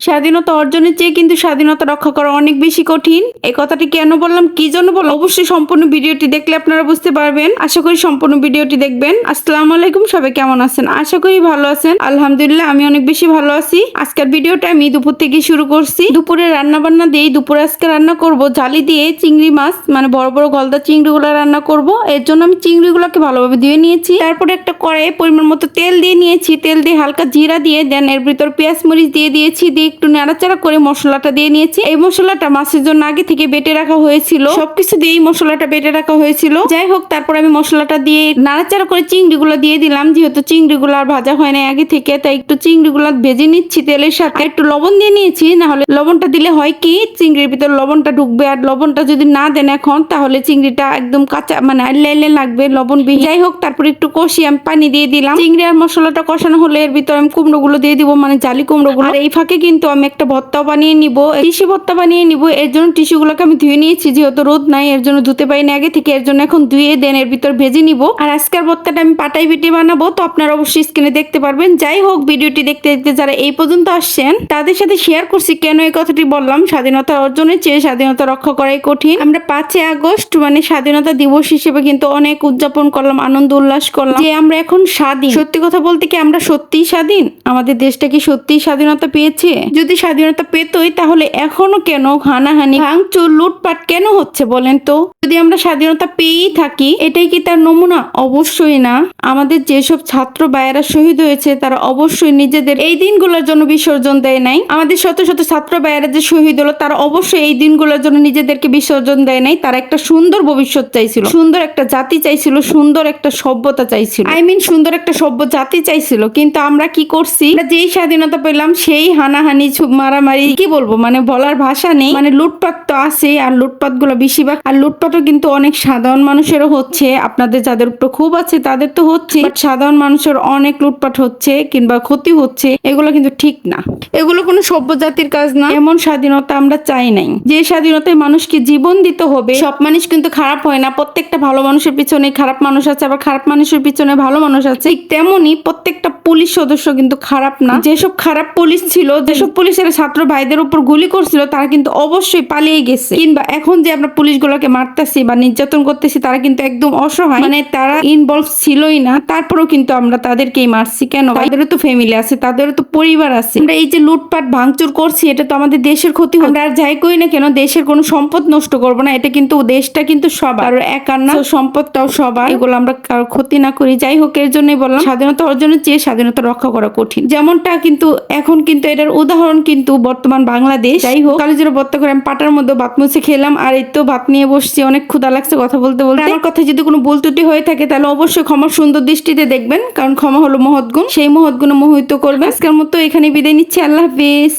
স্বাধীনতা অর্জনের চেয়ে কিন্তু স্বাধীনতা রক্ষা করা অনেক বেশি কঠিন। এই কথাটি কেন বললাম, কি জন্য বললাম, অবশ্যই সম্পূর্ণ ভিডিওটি দেখলে আপনারা বুঝতে পারবেন। আশা করি সম্পূর্ণ ভিডিওটি দেখবেন। আসসালামু আলাইকুম, সবাই কেমন আছেন? আশা করি ভালো আছেন। আলহামদুলিল্লাহ, আমি অনেক বেশি ভালো আছি। আজকের ভিডিওটা আমি দুপুর থেকে শুরু করছি। দুপুরে রান্না বান্না দিয়ে দুপুরে আজকে রান্না করব জালি দিয়ে চিংড়ি মাছ, মানে বড় বড় গলদা চিংড়িগুলো রান্না করব। এর জন্য আমি চিংড়িগুলোকে ভালোভাবে ধুয়ে নিয়েছি। তারপরে একটা কড়াইয়ে পরিমাণ মতো তেল দিয়ে নিয়েছি। তেল দিয়ে হালকা জিরা দিয়ে দেন, এর ভিতর পেঁয়াজ মরিচ দিয়ে দিয়েছি। দিয়ে একটু নাড়াচাড়া করে মশলাটা দিয়ে নিয়েছি। এই মশলাটা মাছের জন্য আগে থেকে বেটে রাখা হয়েছিল। সবকিছু দিয়ে মশলাটা বেটে রাখা হয়েছিল। যাই হোক, তারপর আমি মশলাটা দিয়ে নাড়াচাড়া করে চিংড়িগুলো দিয়ে দিলাম। যেহেতু চিংড়িগুলো আর ভাজা হয় না আগে থেকে, তাই একটু চিংড়িগুলো ভেজে নিচ্ছি তেলের সাথে। একটু লবণ দিয়ে নিয়েছি, না হলে লবণটা দিলে হয় কি চিংড়ির ভিতর লবণটা ঢুকবে, আর লবণটা যদি না দেন এখন, তাহলে চিংড়িটা একদম কাঁচা মানে আইলে লাগবে লবণ বিহীন। যাই হোক, তারপর একটু কষিয়ে আমি পানি দিয়ে দিলাম। চিংড়ি আর মশলাটা কষানো হলে এর ভিতর আমি কুমড়োগুলো দিয়ে দিব, মানে জালি কুমড়োগুলো। আর এই ফাঁকে কিন্তু আমি একটা ভর্তা বানিয়ে নিব, টিস্যু ভর্তা বানিয়ে নিব। এর জন্য টিস্যুগুলোকে আমি ধুয়ে নিয়েছি, যেহেতু রোদ নাই এর জন্য ধুতে পারিনি আগে থেকে। এর জন্য এখন ধুয়ে দেন এর ভিতর ভেজে নিব। আর আজকের ভর্তাটা আমি পাটাই বেটে বানাবো, তো আপনারা অবশ্যই স্ক্রিনে দেখতে পারবেন। যাই হোক, ভিডিওটি দেখতে দেখতে যারা এই পর্যন্ত আসছেন তাদের সাথে শেয়ার করছি কেন এই কথাটি বললাম। স্বাধীনতা অর্জনের চেয়ে স্বাধীনতা রক্ষা করাই কঠিন। আমরা 5 আগস্ট মানে স্বাধীনতা দিবস হিসেবে কিন্তু অনেক উদযাপন করলাম, আনন্দ উল্লাস করলাম যে আমরা এখন স্বাধীন। সত্যি কথা বলতে কি আমরা সত্যিই স্বাধীন? আমাদের দেশটা কি সত্যিই স্বাধীনতা পেয়েছে? যদি স্বাধীনতা পেতই তাহলে এখনো কেন হানাহানি ভাঙচুর লুটপাট কেন হচ্ছে বলেন তো? যদি আমরা স্বাধীনতা পেয়েই থাকি, এটাই কি তার নমুনা? অবশ্যই না। আমাদের যেসব ছাত্র ভাইয়েরা শহীদ হয়েছে তারা অবশ্যই নিজেদের এই দিনগুলোর জন্য বিসর্জন দেয় নাই। আমাদের শত শত ছাত্র ভাইয়েরা যে শহীদ হলো তারা অবশ্যই এই দিনগুলোর জন্য নিজেদেরকে বিসর্জন দেয় নাই। তারা একটা সুন্দর ভবিষ্যৎ চাইছিল, সুন্দর একটা জাতি চাইছিল, সুন্দর একটা সভ্যতা চাইছিল, সুন্দর একটা সভ্য জাতি চাইছিল। কিন্তু আমরা কি করছি? যেই স্বাধীনতা পেলাম সেই হানাহানি মারামারি, কি বলবো, মানে বলার ভাষা নেই। মানে লুটপাট তো আছে, আর লুটপাট গুলো বেশিরভাগ, আর লুটপাটও কিন্তু অনেক সাধারণ মানুষেরও হচ্ছে। আপনাদের যাদের উপর খুব আছে তাদের তো হচ্ছে, সাধারণ মানুষের অনেক লুটপাট হচ্ছে কিংবা ক্ষতি হচ্ছে। এগুলো কিন্তু ঠিক না, এগুলো কোনো সভ্য জাতির কাজ না। এমন স্বাধীনতা আমরা চাই নাই। যে স্বাধীনতায় মানুষকে জীবন দিতে হবে। সব মানুষ কিন্তু খারাপ হয় না, প্রত্যেকটা ভালো মানুষের পিছনে খারাপ মানুষ আছে, আবার খারাপ মানুষের পিছনে ভালো মানুষ আছে। ঠিক তেমনি প্রত্যেকটা পুলিশ সদস্য কিন্তু খারাপ না। যেসব খারাপ পুলিশ ছিল, যেসব পুলিশের ছাত্র ভাইদের উপর গুলি করছিল, তারা কিন্তু অবশ্যই পালিয়ে গেছে। কিংবা এখন যে আমরা পুলিশগুলোকে মারতেছি বা নির্যাতন করতেছি, তারা কিন্তু একদম অসহায়, মানে তারা ইনভলভ ছিলই না। তারপরেও কিন্তু আমরা তাদেরকেই মারছি কেন? তাদেরও তো ফ্যামিলি আছে, তাদেরও তো পরিবার আছে। আমরা এই যে লুটপাট ভাঙচুর করছি, এটা তো আমাদের দেশের ক্ষতি হচ্ছে। আমরা আর যাই করি না কেন, দেশের কোনো সম্পদ নষ্ট করবো না। এটা কিন্তু দেশটা কিন্তু সবার, একার না, সম্পদটাও সবার। এগুলো আমরা কারো ক্ষতি না করি। যাই হোক, এর জন্যই বললাম স্বাধীনতা অর্জনের চেয়ে স্বাধীনতা রক্ষা করা কঠিন। যেমনটা কিন্তু এখন কিন্তু এটার উদাহরণ কিন্তু বর্তমান বাংলাদেশ। যাই হোক, কালিজিরা ভর্তা করে আমি পাটার মধ্যে ভাত মুছে খেলাম। আর এই তো ভাত নিয়ে বসছি, অনেক ক্ষুধা লাগছে কথা বলতে বলতে। আমার কথা যদি কোনো ভুল ত্রুটি হয়ে থাকে তাহলে অবশ্যই ক্ষমা সুন্দর দৃষ্টিতে দেখবেন, কারণ ক্ষমা হলো মহৎ গুণ। সেই মহৎ গুণ মোহিত করবে। আজকের মতো এখানে বিদায় নিচ্ছি। আল্লাহ হাফিজ।